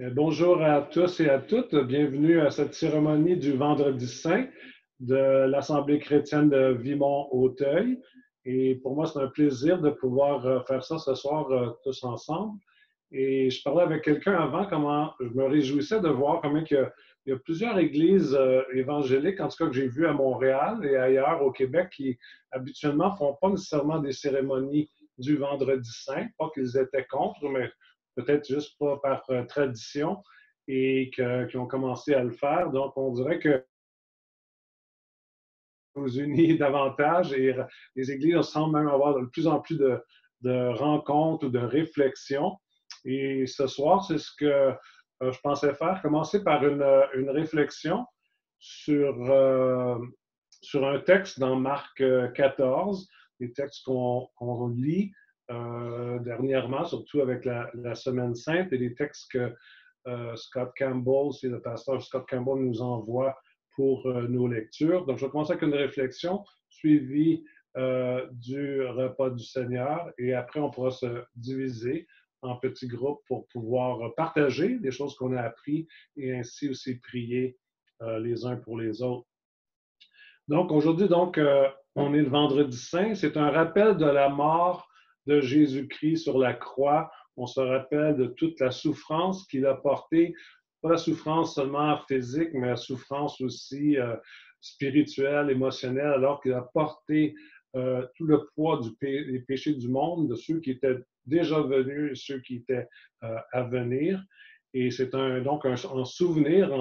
Bonjour à tous et à toutes. Bienvenue à cette cérémonie du Vendredi Saint de l'Assemblée chrétienne de Vimont-Auteuil. Et pour moi, c'est un plaisir de pouvoir faire ça ce soir tous ensemble. Et je parlais avec quelqu'un avant, comment je me réjouissais de voir comment il y a plusieurs églises évangéliques, en tout cas que j'ai vues à Montréal et ailleurs au Québec, qui habituellement ne font pas nécessairement des cérémonies du Vendredi Saint. Pas qu'ils étaient contre, mais peut-être juste pas par tradition et qui ont commencé à le faire. Donc, on dirait que nous unit davantage et les églises semblent même avoir de plus en plus de rencontres ou de réflexions. Et ce soir, c'est ce que je pensais faire, commencer par une réflexion sur, sur un texte dans Marc 14, des textes qu'on lit dernièrement, surtout avec la Semaine Sainte, et des textes que Scott Campbell, c'est le pasteur Scott Campbell, nous envoie pour nos lectures. Donc, je vais commencer avec une réflexion suivie du repas du Seigneur et après, on pourra se diviser en petits groupes pour pouvoir partager des choses qu'on a apprises et ainsi aussi prier les uns pour les autres. Donc, aujourd'hui, on est le Vendredi Saint. C'est un rappel de la mort de Jésus-Christ sur la croix. On se rappelle de toute la souffrance qu'il a portée, pas la souffrance seulement physique, mais la souffrance aussi spirituelle, émotionnelle, alors qu'il a porté tout le poids des péchés du monde, de ceux qui étaient déjà venus et ceux qui étaient à venir. Et c'est donc un souvenir,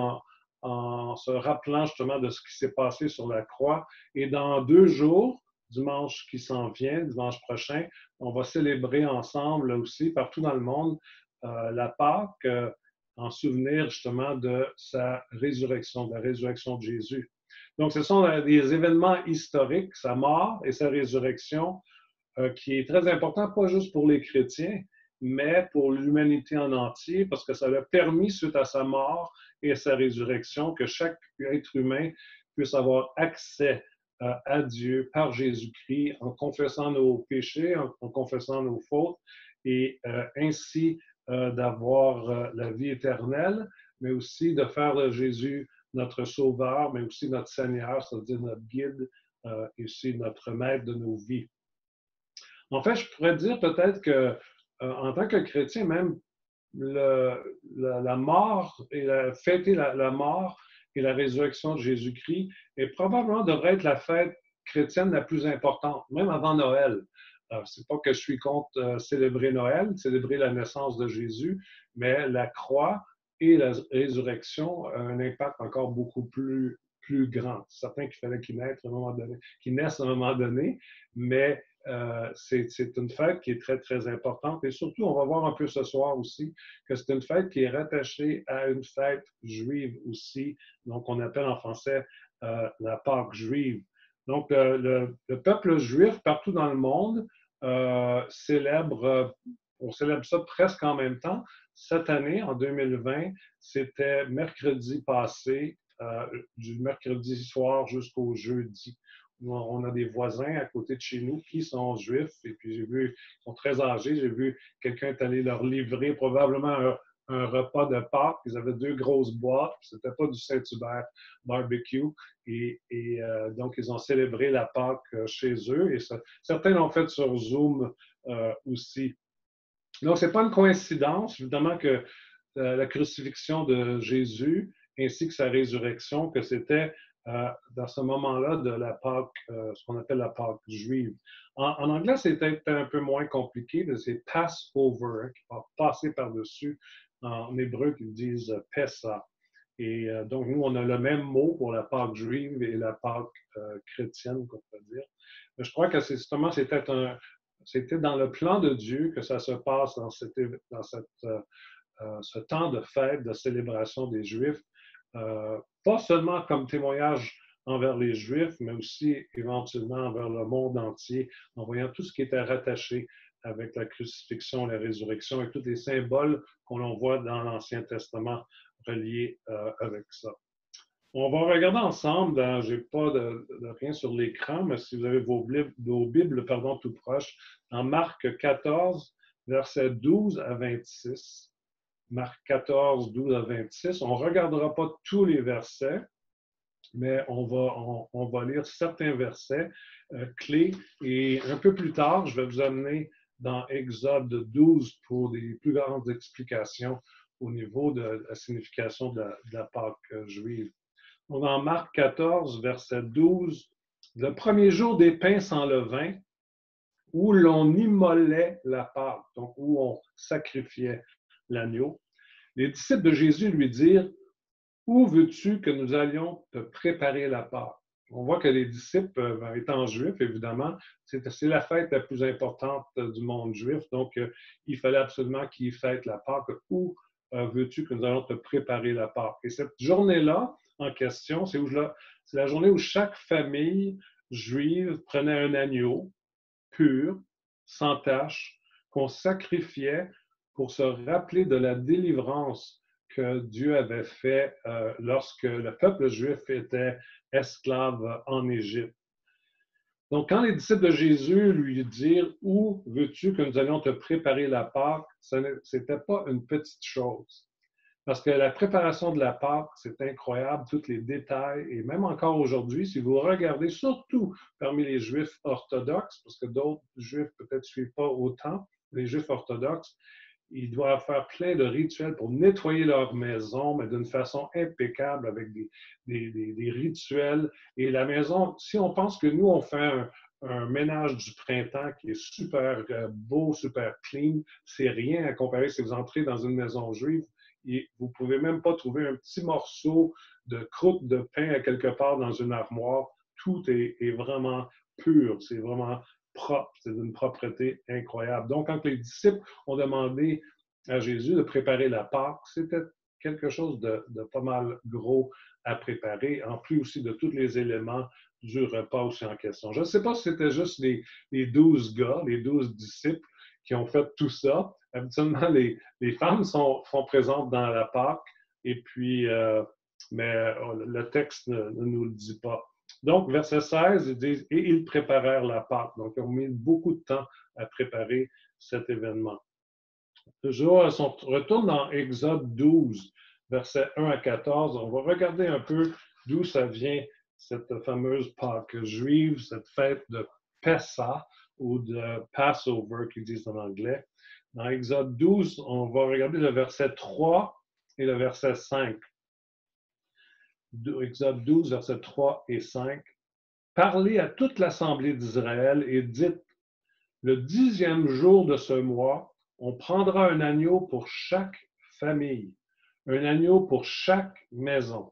en se rappelant justement de ce qui s'est passé sur la croix. Et dans 2 jours, dimanche qui s'en vient, dimanche prochain, on va célébrer ensemble aussi, partout dans le monde, la Pâque, en souvenir justement de sa résurrection, de la résurrection de Jésus. Donc, ce sont des événements historiques, sa mort et sa résurrection, qui est très important, pas juste pour les chrétiens, mais pour l'humanité en entier, parce que ça a permis, suite à sa mort et à sa résurrection, que chaque être humain puisse avoir accès à Dieu par Jésus-Christ en confessant nos péchés, en confessant nos fautes, et ainsi d'avoir la vie éternelle, mais aussi de faire de Jésus notre Sauveur, mais aussi notre Seigneur, c'est-à-dire notre guide et aussi notre maître de nos vies. En fait, je pourrais dire peut-être que en tant que chrétien, même la mort et fêter la mort et la résurrection de Jésus-Christ et probablement devrait être la fête chrétienne la plus importante, même avant Noël. C'est pas que je suis contre célébrer Noël, célébrer la naissance de Jésus, mais la croix et la résurrection ont un impact encore beaucoup plus grand. C'est certain qu'il fallait qu'ils naissent à un moment donné, mais c'est une fête qui est très, très importante. Et surtout, on va voir un peu ce soir aussi que c'est une fête qui est rattachée à une fête juive aussi, donc on appelle en français la Pâque juive. Donc, le peuple juif partout dans le monde on célèbre ça presque en même temps. Cette année, en 2020, c'était mercredi passé, du mercredi soir jusqu'au jeudi. On a des voisins à côté de chez nous qui sont juifs et puis ils sont très âgés. J'ai vu quelqu'un est allé leur livrer probablement un repas de Pâques. Ils avaient 2 grosses boîtes. C'était pas du Saint-Hubert barbecue. Donc, ils ont célébré la Pâques chez eux. Et certains l'ont fait sur Zoom aussi. Donc, ce n'est pas une coïncidence, évidemment, que la crucifixion de Jésus ainsi que sa résurrection, que c'était dans ce moment-là de la Pâque, ce qu'on appelle la Pâque juive. En anglais, c'est peut-être un peu moins compliqué, c'est Passover, hein, qui va passer par-dessus. En hébreu, ils disent Pessa. Et donc, nous, on a le même mot pour la Pâque juive et la Pâque chrétienne, qu'on peut dire. Mais je crois que justement, c'était dans le plan de Dieu que ça se passe dans ce temps de fête, de célébration des Juifs, pas seulement comme témoignage envers les Juifs, mais aussi éventuellement envers le monde entier, en voyant tout ce qui était rattaché avec la crucifixion, la résurrection et tous les symboles qu'on voit dans l'Ancien Testament reliés avec ça. On va regarder ensemble, je n'ai pas de rien sur l'écran, mais si vous avez vos Bibles tout proches, en Marc 14, versets 12 à 26. Marc 14, 12 à 26. On ne regardera pas tous les versets, mais on va lire certains versets clés. Et un peu plus tard, je vais vous amener dans Exode 12 pour des plus grandes explications au niveau de la signification de la Pâque juive. Donc, dans Marc 14, verset 12, le premier jour des pains sans levain, où l'on immolait la Pâque, donc où on sacrifiait l'agneau, les disciples de Jésus lui dirent, où veux-tu que nous allions te préparer la Pâque? On voit que les disciples, étant juifs, évidemment, c'est la fête la plus importante du monde juif, donc il fallait absolument qu'ils fêtent la Pâque. Où veux-tu que nous allions te préparer la Pâque? Et cette journée-là, en question, c'est la journée où chaque famille juive prenait un agneau pur, sans tache, qu'on sacrifiait pour se rappeler de la délivrance que Dieu avait fait lorsque le peuple juif était esclave en Égypte. Donc, quand les disciples de Jésus lui dirent « Où veux-tu que nous allions te préparer la Pâque ?» ce n'était pas une petite chose. Parce que la préparation de la Pâque, c'est incroyable, tous les détails. Et même encore aujourd'hui, si vous regardez, surtout parmi les Juifs orthodoxes, parce que d'autres Juifs peut-être ne suivent pas autant, les Juifs orthodoxes, ils doivent faire plein de rituels pour nettoyer leur maison, mais d'une façon impeccable, avec des rituels. Et la maison, si on pense que nous, on fait un ménage du printemps qui est super beau, super clean, c'est rien à comparer si vous entrez dans une maison juive et vous ne pouvez même pas trouver un petit morceau de croûte de pain à quelque part dans une armoire. Tout est vraiment pur, c'est vraiment propre, c'est d'une propreté incroyable. Donc, quand les disciples ont demandé à Jésus de préparer la Pâque, c'était quelque chose de pas mal gros à préparer, en plus aussi de tous les éléments du repas aussi en question. Je ne sais pas si c'était juste les 12 gars, les 12 disciples qui ont fait tout ça. Habituellement, les femmes sont présentes dans la Pâque, et puis, mais le texte ne nous le dit pas. Donc, verset 16, ils disent « Et ils préparèrent la Pâque ». Donc, ils ont mis beaucoup de temps à préparer cet événement. Toujours, on retourne dans Exode 12, versets 1 à 14. On va regarder un peu d'où ça vient, cette fameuse Pâque juive, cette fête de Pessah ou de Passover qu'ils disent en anglais. Dans Exode 12, on va regarder le verset 3 et le verset 5. Exode 12, versets 3 et 5. Parlez à toute l'assemblée d'Israël et dites, le 10e jour de ce mois, on prendra un agneau pour chaque famille, un agneau pour chaque maison.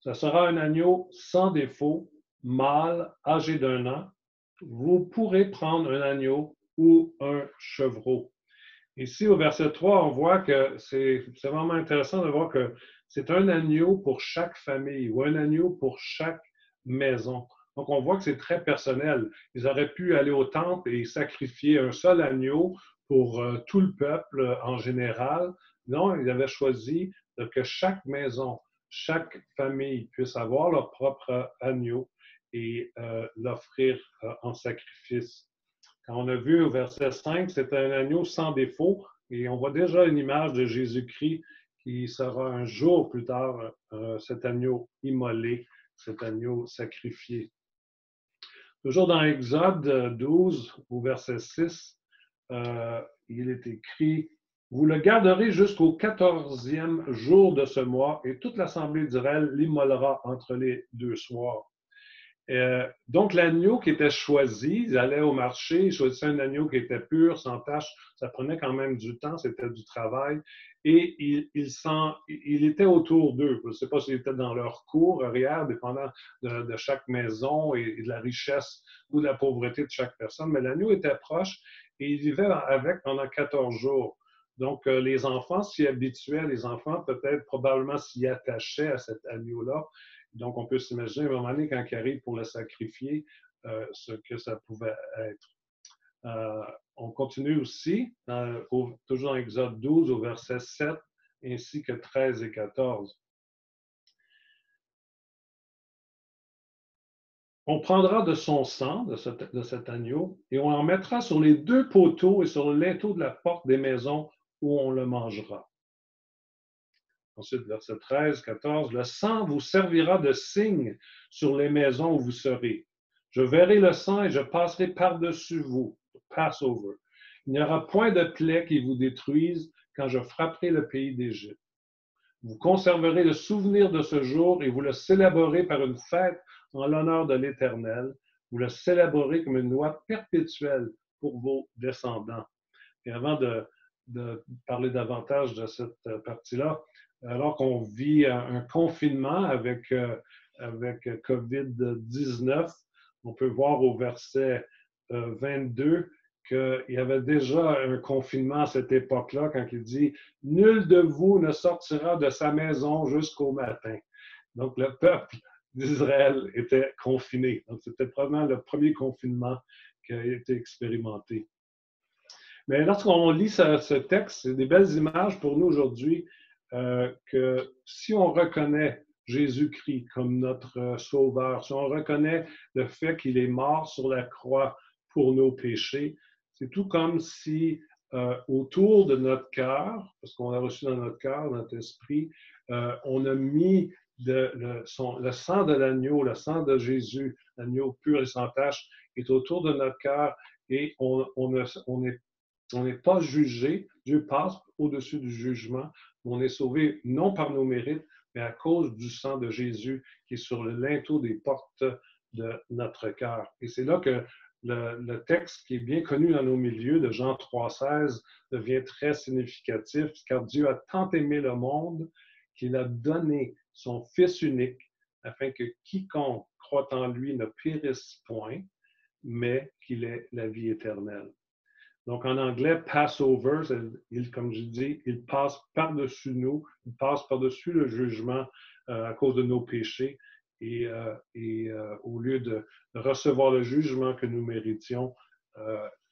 Ce sera un agneau sans défaut, mâle, âgé d'1 an. Vous pourrez prendre un agneau ou un chevreau. Ici, au verset 3, on voit que c'est vraiment intéressant de voir que c'est un agneau pour chaque famille ou un agneau pour chaque maison. Donc, on voit que c'est très personnel. Ils auraient pu aller au temple et sacrifier un seul agneau pour tout le peuple en général. Non, ils avaient choisi que chaque maison, chaque famille puisse avoir leur propre agneau et l'offrir en sacrifice. Quand on a vu au verset 5, c'est un agneau sans défaut, et on voit déjà une image de Jésus-Christ qui sera un jour plus tard cet agneau immolé, cet agneau sacrifié. Toujours dans Exode 12, au verset 6, il est écrit « Vous le garderez jusqu'au 14e jour de ce mois, et toute l'assemblée d'Israël l'immolera entre les 2 soirs. » Donc, l'agneau qui était choisi, ils allaient au marché, ils choisissaient un agneau qui était pur, sans tache. Ça prenait quand même du temps, c'était du travail. Et il était autour d'eux. Je ne sais pas s'il était dans leur cour arrière, dépendant de chaque maison et de la richesse ou de la pauvreté de chaque personne. Mais l'agneau était proche et ils vivaient avec pendant 14 jours. Donc, les enfants s'y habituaient, les enfants peut-être probablement s'y attachaient à cet agneau-là. Donc, on peut s'imaginer à un moment donné, quand il arrive pour le sacrifier, ce que ça pouvait être. On continue aussi, toujours dans Exode 12, au verset 7, ainsi que 13 et 14. On prendra de son sang, de cet agneau, et on en mettra sur les 2 poteaux et sur le linteau de la porte des maisons où on le mangera. Ensuite, verset 13, 14, le sang vous servira de signe sur les maisons où vous serez. Je verrai le sang et je passerai par-dessus vous. Passover. Il n'y aura point de plaie qui vous détruise quand je frapperai le pays d'Égypte. Vous conserverez le souvenir de ce jour et vous le célébrerez par une fête en l'honneur de l'Éternel. Vous le célébrerez comme une loi perpétuelle pour vos descendants. Et avant de parler davantage de cette partie-là, alors qu'on vit un confinement avec COVID-19, on peut voir au verset 22 qu'il y avait déjà un confinement à cette époque-là quand il dit « Nul de vous ne sortira de sa maison jusqu'au matin ». Donc le peuple d'Israël était confiné. Donc c'était probablement le premier confinement qui a été expérimenté. Mais lorsqu'on lit ce texte, c'est des belles images pour nous aujourd'hui que si on reconnaît Jésus-Christ comme notre sauveur, si on reconnaît le fait qu'il est mort sur la croix pour nos péchés, c'est tout comme si autour de notre cœur, parce qu'on a reçu dans notre cœur, notre esprit, on a mis le sang de l'agneau, le sang de Jésus, l'agneau pur et sans tache, est autour de notre cœur et on n'est pas jugé. Dieu passe au-dessus du jugement. On est sauvé non par nos mérites, mais à cause du sang de Jésus qui est sur le linteau des portes de notre cœur. Et c'est là que le texte qui est bien connu dans nos milieux de Jean 3,16 devient très significatif, car Dieu a tant aimé le monde qu'il a donné son Fils unique afin que quiconque croit en lui ne périsse point, mais qu'il ait la vie éternelle. Donc, en anglais, Passover, comme je dis, il passe par-dessus nous, il passe par-dessus le jugement à cause de nos péchés. Et au lieu de recevoir le jugement que nous méritions,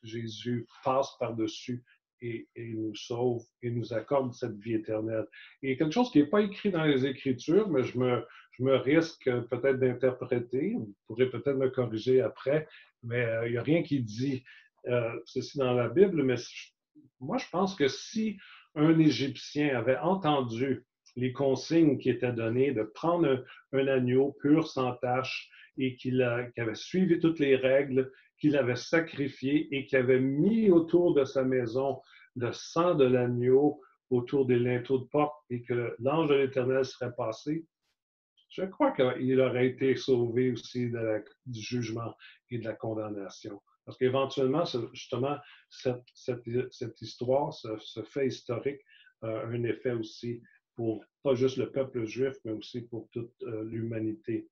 Jésus passe par-dessus et nous sauve et nous accorde cette vie éternelle. Et quelque chose qui n'est pas écrit dans les Écritures, mais je me risque peut-être d'interpréter, vous pourrez peut-être me corriger après, mais il n'y a rien qui dit ceci dans la Bible, mais moi, je pense que si un Égyptien avait entendu les consignes qui étaient données de prendre un agneau pur sans tache et qu'il avait suivi toutes les règles, qu'il avait sacrifié et qu'il avait mis autour de sa maison le sang de l'agneau autour des linteaux de porte et que l'ange de l'Éternel serait passé, je crois qu'il aurait été sauvé aussi du jugement et de la condamnation. Parce qu'éventuellement, justement, cette histoire, ce fait historique, a un effet aussi pour pas juste le peuple juif, mais aussi pour toute l'humanité.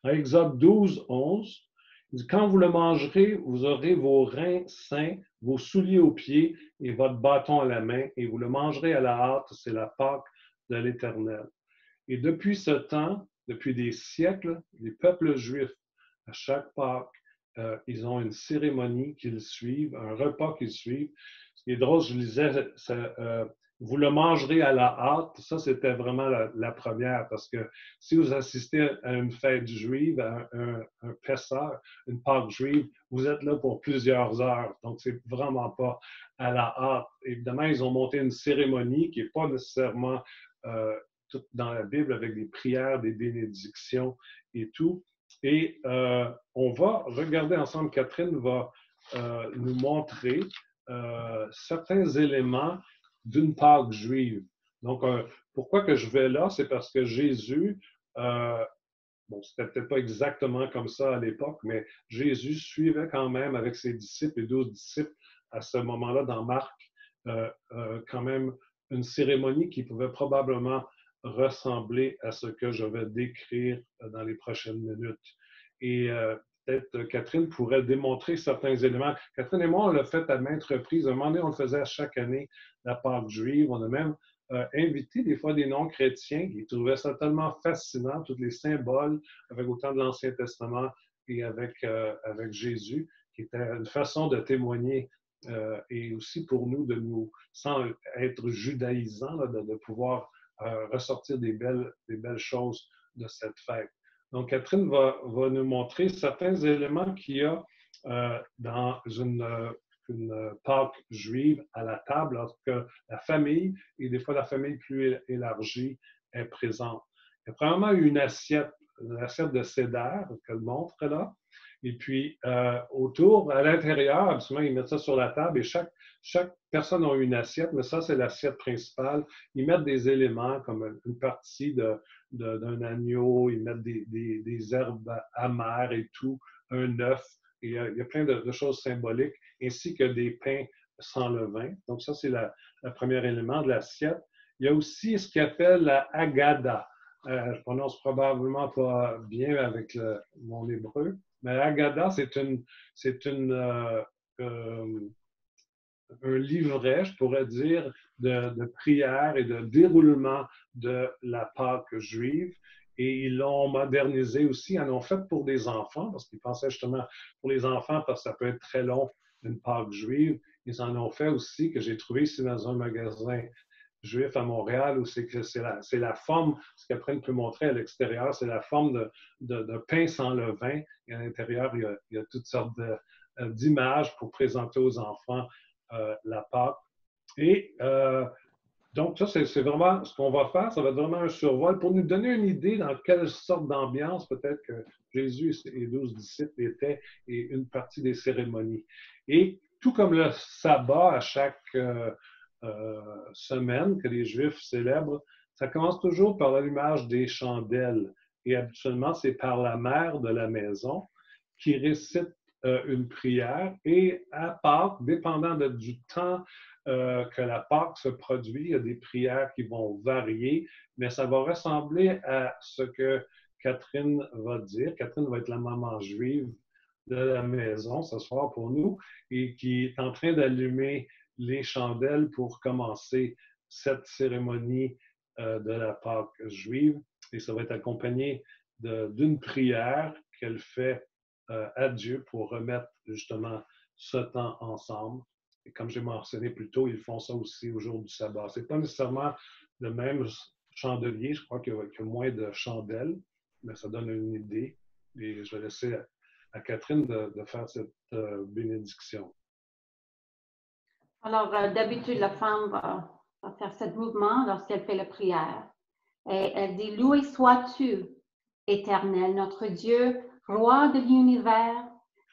En Exode 12, 11, il dit, quand vous le mangerez, vous aurez vos reins sains, vos souliers aux pieds et votre bâton à la main, et vous le mangerez à la hâte, c'est la Pâque de l'Éternel. Et depuis ce temps, depuis des siècles, les peuples juifs, à chaque Pâques, ils ont une cérémonie qu'ils suivent, un repas qu'ils suivent. Ce qui est drôle, je lisais, vous le mangerez à la hâte. Ça, c'était vraiment la première, parce que si vous assistez à une fête juive, à un Pessah, une Pâque juive, vous êtes là pour plusieurs heures. Donc, c'est vraiment pas à la hâte. Évidemment, ils ont monté une cérémonie qui n'est pas nécessairement dans la Bible avec des prières, des bénédictions et tout. Et on va regarder ensemble, Catherine va nous montrer certains éléments d'une Pâque juive. Donc, pourquoi que je vais là? C'est parce que Jésus, bon, c'était peut-être pas exactement comme ça à l'époque, mais Jésus suivait quand même avec ses disciples, les 12 disciples, à ce moment-là dans Marc, quand même une cérémonie qui pouvait probablement ressembler à ce que je vais décrire dans les prochaines minutes. Et peut-être Catherine pourrait démontrer certains éléments. Catherine et moi, on l'a fait à maintes reprises. À un moment donné, on le faisait à chaque année, la Pâque juive. On a même invité des fois des non-chrétiens qui trouvaient ça tellement fascinant, tous les symboles avec autant de l'Ancien Testament et avec Jésus, qui était une façon de témoigner et aussi pour nous, sans être judaïsant, de pouvoir ressortir des belles choses de cette fête. Donc, Catherine va nous montrer certains éléments qu'il y a dans une qu'une Pâque juive à la table lorsque la famille, et des fois la famille plus élargie, est présente. Il y a probablement une assiette de cédar qu'elle montre là. Et puis, autour, à l'intérieur, absolument, ils mettent ça sur la table et chaque personne a une assiette, mais ça, c'est l'assiette principale. Ils mettent des éléments comme une partie d'un agneau, ils mettent des herbes amères et tout, un œuf. Il y a plein de choses symboliques, ainsi que des pains sans levain. Donc, ça, c'est le premier élément de l'assiette. Il y a aussi ce qu'on appelle la Haggadah. Je prononce probablement pas bien avec mon hébreu, mais Haggadah, c'est un livret, je pourrais dire, de prière et de déroulement de la Pâque juive. Et ils l'ont modernisé aussi, ils en ont fait pour des enfants, parce qu'ils pensaient justement pour les enfants, parce que ça peut être très long, une Pâque juive. Ils en ont fait aussi, que j'ai trouvé ici dans un magasin juif à Montréal, où c'est la forme, ce qu'Après peut montrer à l'extérieur, c'est la forme de pain sans levain. Et à l'intérieur, il y a toutes sortes d'images pour présenter aux enfants la Pâque. Et donc, ça, c'est vraiment ce qu'on va faire. Ça va être vraiment un survol pour nous donner une idée dans quelle sorte d'ambiance peut-être que Jésus et les 12 disciples étaient et une partie des cérémonies. Et tout comme le sabbat à chaque semaine que les Juifs célèbrent, ça commence toujours par l'allumage des chandelles. Et habituellement, c'est par la mère de la maison qui récite une prière. Et à Pâques, dépendant du temps que la Pâque se produit, il y a des prières qui vont varier, mais ça va ressembler à ce que Catherine va dire. Catherine va être la maman juive de la maison ce soir pour nous et qui est en train d'allumer les chandelles pour commencer cette cérémonie de la Pâque juive. Et ça va être accompagné d'une prière qu'elle fait à Dieu pour remettre justement ce temps ensemble. Et comme j'ai mentionné plus tôt, ils font ça aussi au jour du sabbat. Ce n'est pas nécessairement le même chandelier, je crois qu'il y a moins de chandelles, mais ça donne une idée. Et je vais laisser à Catherine de faire cette bénédiction. Alors, d'habitude, la femme va faire ce mouvement lorsqu'elle fait la prière. Et elle dit, loué sois-tu, Éternel, notre Dieu, roi de l'univers,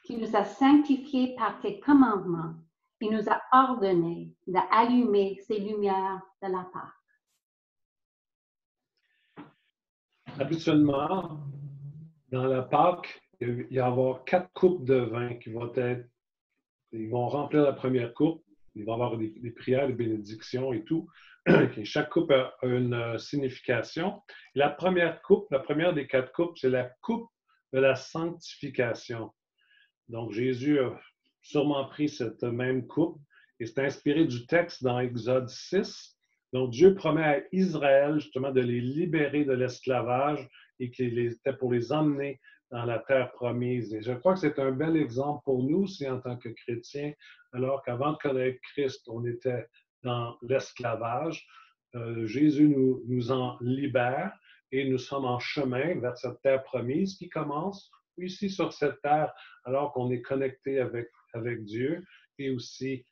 qui nous a sanctifiés par tes commandements, qui nous a ordonné d'allumer ces lumières de la Pâque. Habituellement, dans la Pâque, il va y avoir 4 coupes de vin qui vont être, ils vont remplir la première coupe, il va y avoir des prières, des bénédictions et tout. Et chaque coupe a une signification. Et la première coupe, la première des 4 coupes, c'est la coupe de la sanctification. Donc, Jésus a sûrement pris cette même coupe et c'est inspiré du texte dans Exode 6. Donc, Dieu promet à Israël justement de les libérer de l'esclavage et qu'il était pour les emmener dans la terre promise. Et je crois que c'est un bel exemple pour nous aussi en tant que chrétiens, alors qu'avant de connaître Christ, on était dans l'esclavage. Jésus nous en libère et nous sommes en chemin vers cette terre promise qui commence ici sur cette terre alors qu'on est connecté avec Dieu et aussi,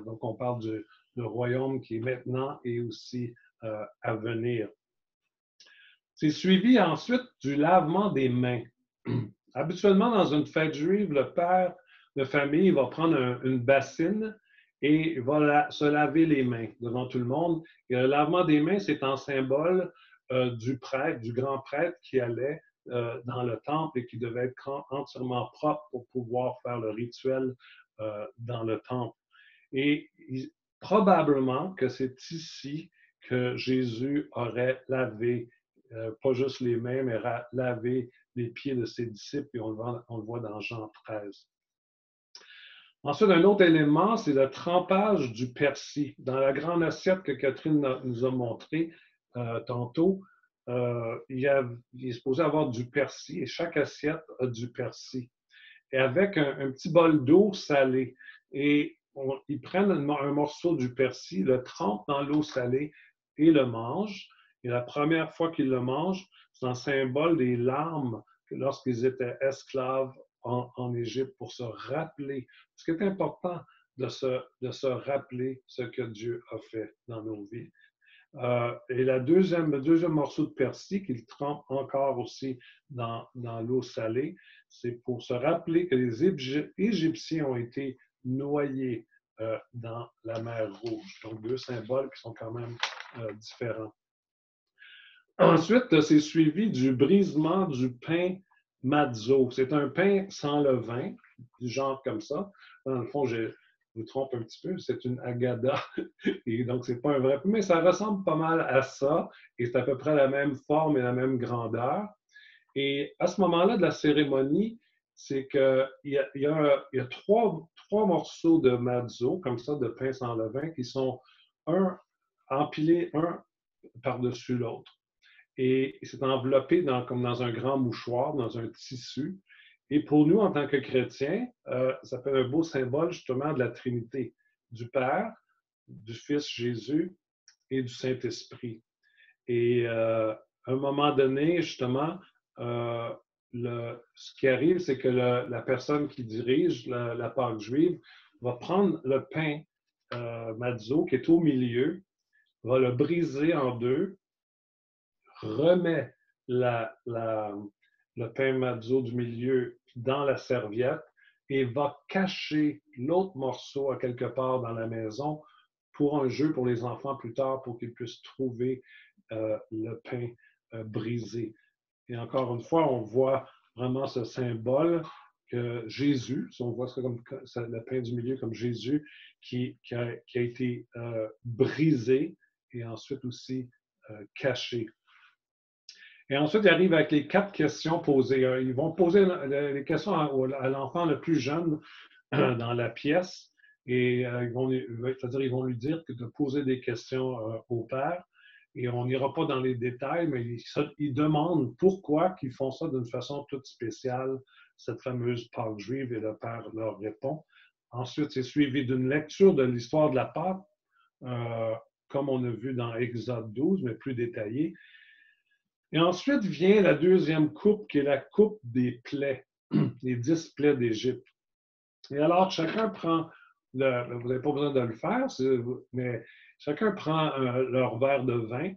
donc on parle du royaume qui est maintenant et aussi à venir. C'est suivi ensuite du lavement des mains. Habituellement, dans une fête juive, le père de famille va prendre une bassine et va se laver les mains devant tout le monde. Et le lavement des mains, c'est en symbole du prêtre, du grand prêtre qui allait dans le temple et qui devait être entièrement propre pour pouvoir faire le rituel dans le temple. Et probablement que c'est ici que Jésus aurait lavé, pas juste les mains, mais lavé les pieds de ses disciples, et on le voit dans Jean 13. Ensuite, un autre élément, c'est le trempage du persil. Dans la grande assiette que Catherine nous a montrée tantôt, il est supposé avoir du persil et chaque assiette a du persil. Et avec un petit bol d'eau salée. Et ils prennent un morceau du persil, le trempent dans l'eau salée et le mangent. Et la première fois qu'ils le mangent, c'est un symbole des larmes lorsqu'ils étaient esclaves en Égypte pour se rappeler. Ce qui est important de se rappeler ce que Dieu a fait dans nos vies. Et le deuxième morceau de persil qu'il trempe encore aussi dans l'eau salée, c'est pour se rappeler que les Égyptiens ont été noyés dans la mer Rouge. Donc, deux symboles qui sont quand même différents. Ensuite, c'est suivi du brisement du pain matzo. C'est un pain sans levain, du genre comme ça. Dans le fond, je vous trompe un petit peu, c'est une agada. Et donc, c'est pas un vrai pain, mais ça ressemble pas mal à ça. Et c'est à peu près la même forme et la même grandeur. Et à ce moment-là de la cérémonie, c'est qu'il y a trois morceaux de matzo, comme ça, de pain sans levain, qui sont empilés un par-dessus l'autre. Et c'est enveloppé comme dans un grand mouchoir, dans un tissu. Et pour nous, en tant que chrétiens, ça fait un beau symbole justement de la Trinité, du Père, du Fils Jésus et du Saint-Esprit. Et à un moment donné, justement, ce qui arrive, c'est que la personne qui dirige la Pâque juive va prendre le pain matzo qui est au milieu, va le briser en deux, remet le pain matzo du milieu dans la serviette et va cacher l'autre morceau à quelque part dans la maison pour un jeu pour les enfants plus tard, pour qu'ils puissent trouver le pain brisé. Et encore une fois, on voit vraiment ce symbole que Jésus, si on voit ça comme le pain du milieu comme Jésus qui a été brisé et ensuite aussi caché. Et ensuite, ils arrivent avec les 4 questions posées. Ils vont poser les questions à l'enfant le plus jeune dans la pièce. Et ils vont lui dire de poser des questions au père. Et on n'ira pas dans les détails, mais ils demandent pourquoi ils font ça d'une façon toute spéciale, cette fameuse Pâque juive, et le père leur répond. Ensuite, c'est suivi d'une lecture de l'histoire de la Pâque, comme on a vu dans Exode 12, mais plus détaillée. Et ensuite vient la deuxième coupe, qui est la coupe des plaies, les 10 plaies d'Égypte. Et alors, chacun prend, vous n'avez pas besoin de le faire, mais chacun prend leur verre de vin,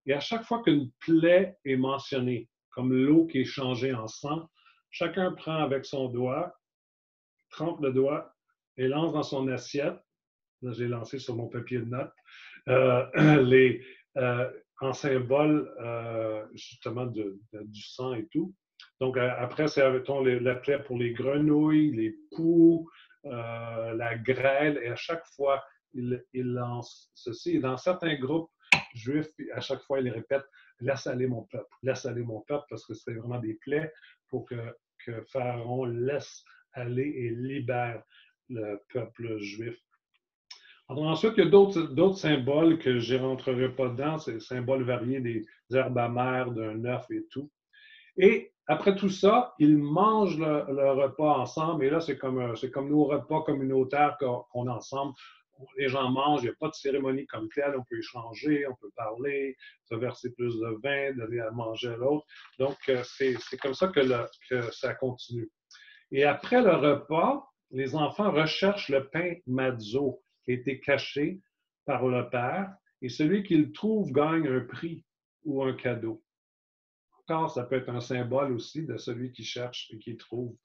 et à chaque fois qu'une plaie est mentionnée, comme l'eau qui est changée en sang, chacun prend avec son doigt, trempe le doigt et lance dans son assiette. Là, j'ai lancé sur mon papier de notes en symbole justement du sang et tout. Donc, après, c'est la plaie pour les grenouilles, les poux, la grêle, et à chaque fois, il lance ceci. Et dans certains groupes juifs, à chaque fois, ils répètent « Laisse aller mon peuple », parce que c'est vraiment des plaies pour que Pharaon laisse aller et libère le peuple juif. Alors, ensuite, il y a d'autres symboles que je ne rentrerai pas dedans, c'est les symboles variés des herbes amères, d'un œuf et tout. Et après tout ça, ils mangent le repas ensemble. Et là, c'est comme nos repas communautaires qu'on a ensemble. Les gens mangent, il n'y a pas de cérémonie comme telle. On peut échanger, on peut parler, se verser plus de vin, d'aller à manger à l'autre. Donc, c'est comme ça que ça continue. Et après le repas, les enfants recherchent le pain matzo qui a été caché par le père, et celui qui le trouve gagne un prix ou un cadeau. Encore, ça peut être un symbole aussi de celui qui cherche et qui trouve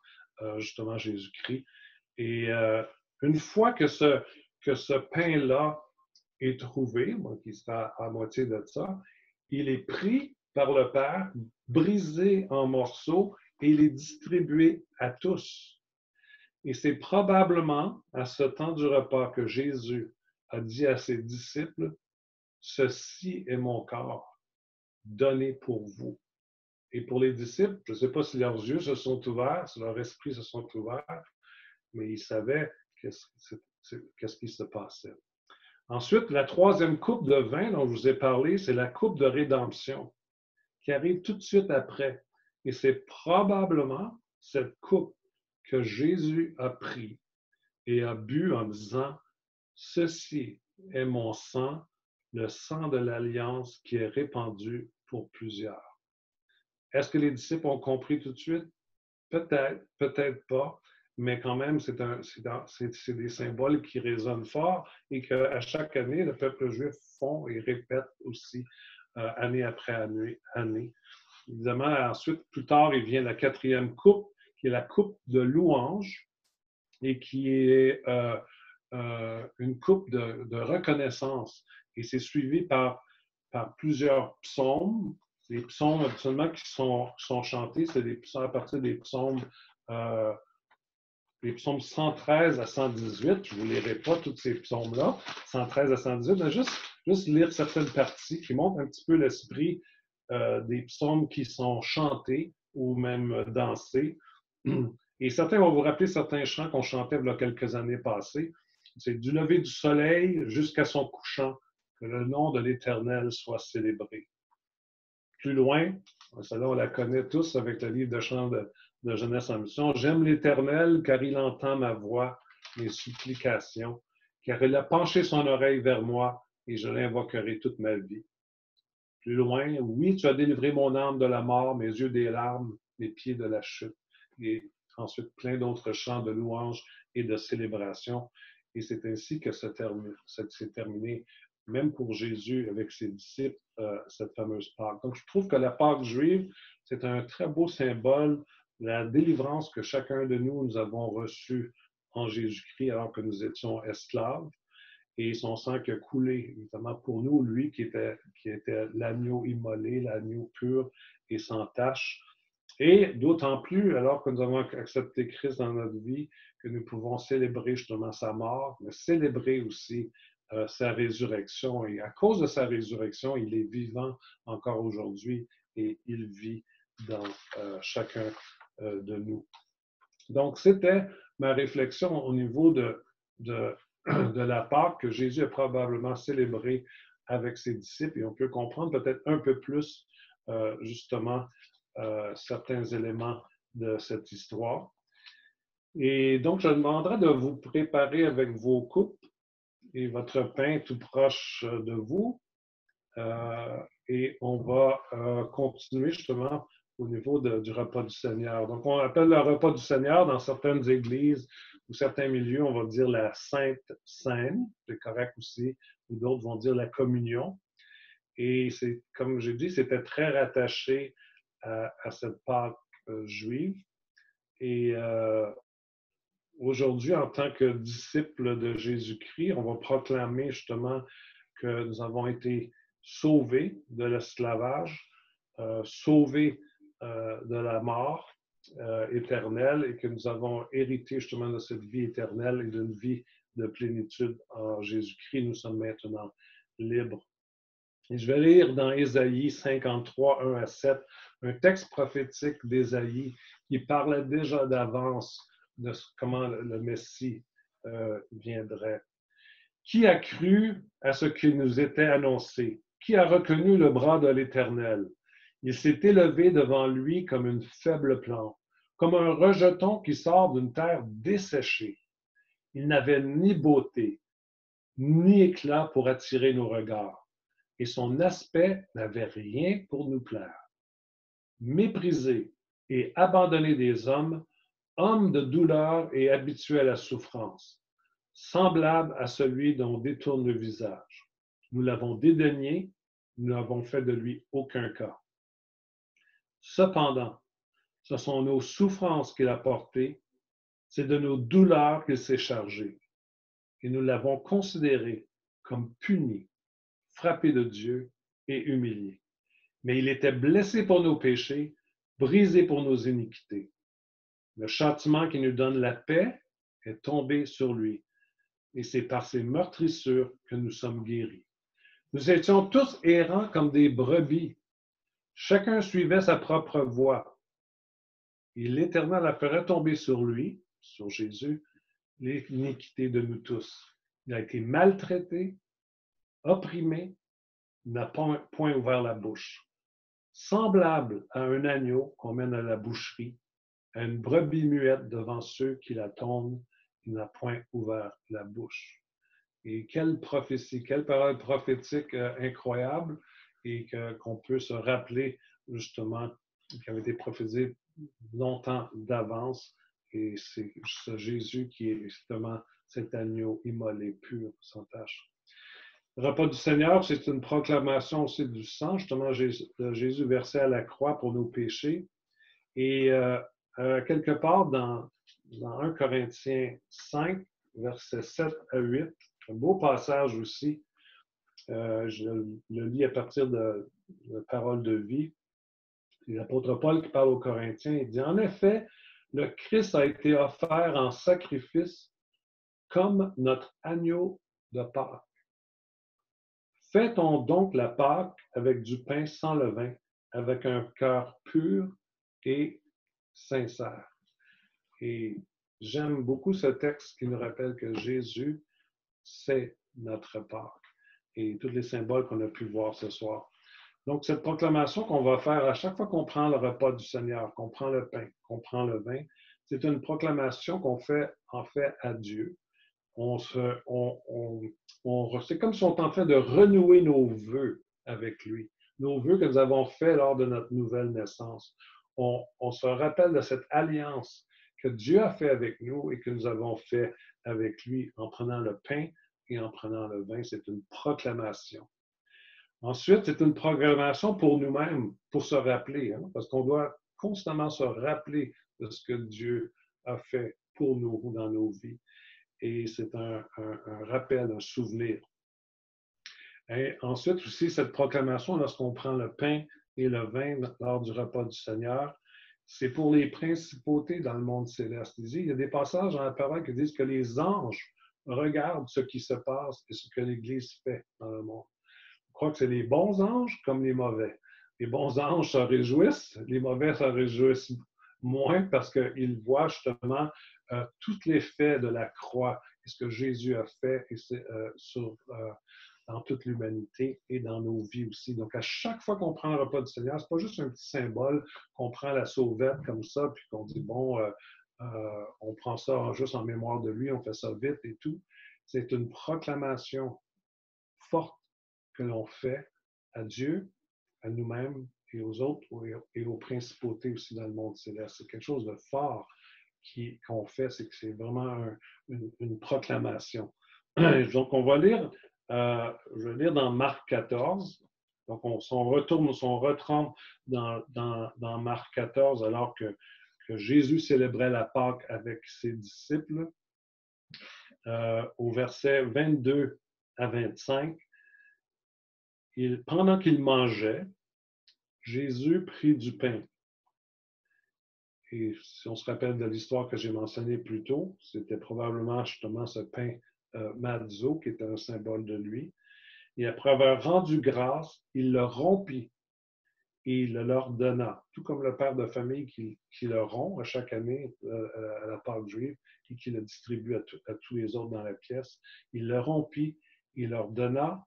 justement Jésus-Christ. Et une fois que ce pain-là est trouvé, qui sera à moitié de ça, il est pris par le Père, brisé en morceaux, et il est distribué à tous. Et c'est probablement à ce temps du repas que Jésus a dit à ses disciples, « Ceci est mon corps, donné pour vous. » Et pour les disciples, je ne sais pas si leurs yeux se sont ouverts, si leurs esprits se sont ouverts, mais ils savaient qu'est-ce qui se passait. Ensuite, la troisième coupe de vin dont je vous ai parlé, c'est la coupe de rédemption, qui arrive tout de suite après. Et c'est probablement cette coupe que Jésus a pris et a bu en disant, « Ceci est mon sang, le sang de l'alliance qui est répandu pour plusieurs. » Est-ce que les disciples ont compris tout de suite? Peut-être, peut-être pas. mais quand même, c'est des symboles qui résonnent fort et qu'à chaque année, le peuple juif font et répète aussi année après année. Évidemment, ensuite, plus tard, il vient la quatrième coupe, qui est la coupe de louange et qui est une coupe de reconnaissance. Et c'est suivi par plusieurs psaumes. Les psaumes, habituellement, qui sont chantés, c'est à partir des psaumes les psaumes 113 à 118. Je ne vous lirai pas tous ces psaumes-là, 113 à 118, mais juste lire certaines parties qui montrent un petit peu l'esprit des psaumes qui sont chantés ou même dansés. Et certains vont vous rappeler certains chants qu'on chantait il y a quelques années passées. C'est du lever du soleil jusqu'à son couchant, que le nom de l'Éternel soit célébré. Plus loin, celle-là on la connaît tous avec le livre de chants de Jeunesse en mission. J'aime l'Éternel car il entend ma voix, mes supplications, car il a penché son oreille vers moi et je l'invoquerai toute ma vie. Plus loin, oui, tu as délivré mon âme de la mort, mes yeux des larmes, mes pieds de la chute. Et ensuite, plein d'autres chants de louanges et de célébration. Et c'est ainsi que s'est terminé, même pour Jésus avec ses disciples, cette fameuse Pâque. Donc, je trouve que la Pâque juive, c'est un très beau symbole de la délivrance que chacun de nous avons reçue en Jésus-Christ alors que nous étions esclaves. Et son sang qui a coulé, évidemment, pour nous, lui qui était l'agneau immolé, l'agneau pur et sans tache. Et d'autant plus, alors que nous avons accepté Christ dans notre vie, que nous pouvons célébrer justement sa mort, mais célébrer aussi sa résurrection. Et à cause de sa résurrection, il est vivant encore aujourd'hui et il vit dans chacun de nous. Donc, c'était ma réflexion au niveau de la Pâque que Jésus a probablement célébré avec ses disciples. Et on peut comprendre peut-être un peu plus, justement, certains éléments de cette histoire. Et donc, je demanderai de vous préparer avec vos coupes et votre pain tout proche de vous. Et on va continuer justement au niveau du repas du Seigneur. Donc, on appelle le repas du Seigneur dans certaines églises ou certains milieux, on va dire la Sainte Seine, c'est correct aussi, ou d'autres vont dire la communion. Et c'est, comme j'ai dit, c'était très rattaché à cette Pâque juive. Et aujourd'hui, en tant que disciples de Jésus-Christ, on va proclamer justement que nous avons été sauvés de l'esclavage, sauvés de la mort éternelle et que nous avons hérité justement de cette vie éternelle et d'une vie de plénitude en Jésus-Christ. Nous sommes maintenant libres. Et je vais lire dans Ésaïe 53, 1 à 7, un texte prophétique d'Ésaïe qui parlait déjà d'avance de comment le Messie viendrait. Qui a cru à ce qui nous était annoncé? Qui a reconnu le bras de l'Éternel? Il s'est élevé devant lui comme une faible plante, comme un rejeton qui sort d'une terre desséchée. Il n'avait ni beauté, ni éclat pour attirer nos regards, et son aspect n'avait rien pour nous plaire. Méprisé et abandonné des hommes, homme de douleur et habitué à la souffrance, semblable à celui dont on détourne le visage. Nous l'avons dédaigné, nous n'avons fait de lui aucun cas. Cependant, ce sont nos souffrances qu'il a portées, c'est de nos douleurs qu'il s'est chargé. Et nous l'avons considéré comme puni, frappé de Dieu et humilié. Mais il était blessé pour nos péchés, brisé pour nos iniquités. Le châtiment qui nous donne la paix est tombé sur lui. Et c'est par ses meurtrissures que nous sommes guéris. Nous étions tous errants comme des brebis. Chacun suivait sa propre voie. Et l'Éternel a fait retomber sur lui, sur Jésus, l'iniquité de nous tous. Il a été maltraité, opprimé, n'a point ouvert la bouche. Semblable à un agneau qu'on mène à la boucherie, à une brebis muette devant ceux qui la tondent, il n'a point ouvert la bouche. Et quelle prophétie, quelle parole prophétique incroyable et qu'on peut se rappeler justement qui avait été prophétisée longtemps d'avance Et c'est ce Jésus qui est justement cet agneau immolé, pur, sans tache. Le repas du Seigneur, c'est une proclamation aussi du sang, justement, de Jésus versé à la croix pour nos péchés. Et quelque part dans 1 Corinthiens 5, versets 7 à 8, un beau passage aussi, je le lis à partir de Paroles de vie. L'apôtre Paul qui parle aux Corinthiens, il dit, en effet, le Christ a été offert en sacrifice comme notre agneau de Pâques. Fêtons donc la Pâque avec du pain sans levain, avec un cœur pur et sincère. Et j'aime beaucoup ce texte qui nous rappelle que Jésus, c'est notre Pâque. Et tous les symboles qu'on a pu voir ce soir. Donc, cette proclamation qu'on va faire à chaque fois qu'on prend le repas du Seigneur, qu'on prend le pain, qu'on prend le vin, c'est une proclamation qu'on fait en fait à Dieu. C'est comme si on est en train de renouer nos vœux avec lui, nos vœux que nous avons faits lors de notre nouvelle naissance. On se rappelle de cette alliance que Dieu a fait avec nous et que nous avons fait avec lui en prenant le pain et en prenant le vin. C'est une proclamation. Ensuite, c'est une proclamation pour nous-mêmes, pour se rappeler, parce qu'on doit constamment se rappeler de ce que Dieu a fait pour nous dans nos vies. Et c'est un rappel, un souvenir. Et ensuite aussi, cette proclamation, lorsqu'on prend le pain et le vin lors du repas du Seigneur, c'est pour les principautés dans le monde céleste. Il y a des passages dans la parole qui disent que les anges regardent ce qui se passe et ce que l'Église fait dans le monde. Je crois que c'est les bons anges comme les mauvais. Les bons anges se réjouissent, les mauvais se réjouissent moins parce qu'ils voient justement tous les faits de la croix et ce que Jésus a fait dans toute l'humanité et dans nos vies aussi. Donc, à chaque fois qu'on prend le repas du Seigneur, ce n'est pas juste un petit symbole qu'on prend la sauvette comme ça, puis qu'on dit, bon, on prend ça juste en mémoire de lui, on fait ça vite et tout. C'est une proclamation forte que l'on fait à Dieu, à nous-mêmes et aux autres et aux principautés aussi dans le monde céleste. C'est quelque chose de fort qu'on fait, c'est que c'est vraiment une proclamation. Donc, on va lire, je vais lire dans Marc 14. Donc, on retombe dans Marc 14 alors que Jésus célébrait la Pâque avec ses disciples. Au verset 22 à 25, pendant qu'il mangeait, Jésus prit du pain. Et si on se rappelle de l'histoire que j'ai mentionnée plus tôt, c'était probablement justement ce pain Mazzo qui était un symbole de lui. Et après avoir rendu grâce, il le rompit et il le leur donna, tout comme le père de famille qui le rompt à chaque année à la Pâque juive et qui le distribue à tous les autres dans la pièce. Il le rompit et leur donna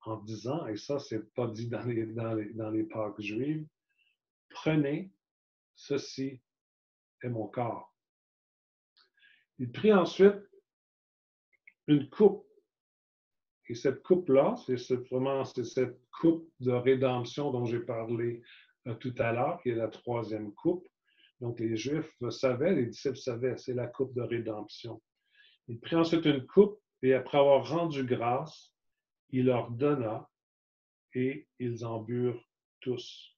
en disant, et ça, c'est pas dit dans les Pâques juives, prenez, ceci est mon corps. Il prit ensuite une coupe. Et cette coupe-là, c'est cette coupe de rédemption dont j'ai parlé tout à l'heure, qui est la troisième coupe. Donc, les Juifs savaient, les disciples savaient, c'est la coupe de rédemption. Il prit ensuite une coupe et après avoir rendu grâce, il leur donna et ils en burent tous.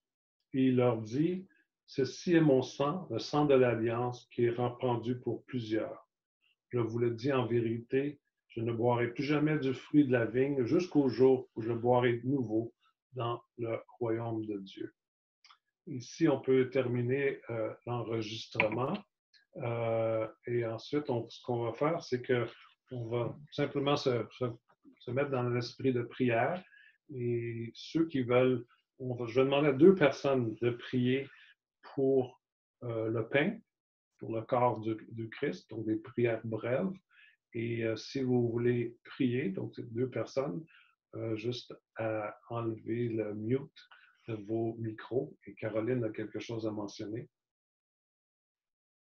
Et il leur dit, ceci est mon sang, le sang de l'Alliance qui est répandu pour plusieurs. Je vous le dis en vérité, je ne boirai plus jamais du fruit de la vigne jusqu'au jour où je boirai de nouveau dans le royaume de Dieu. Ici, on peut terminer l'enregistrement. Et ensuite, ce qu'on va faire, c'est qu'on va simplement se mettre dans l'esprit de prière. Et ceux qui veulent, je vais demander à 2 personnes de prier pour le pain, pour le corps du Christ, donc des prières brèves. Et si vous voulez prier, donc c'est 2 personnes, juste à enlever le mute de vos micros. Et Caroline a quelque chose à mentionner.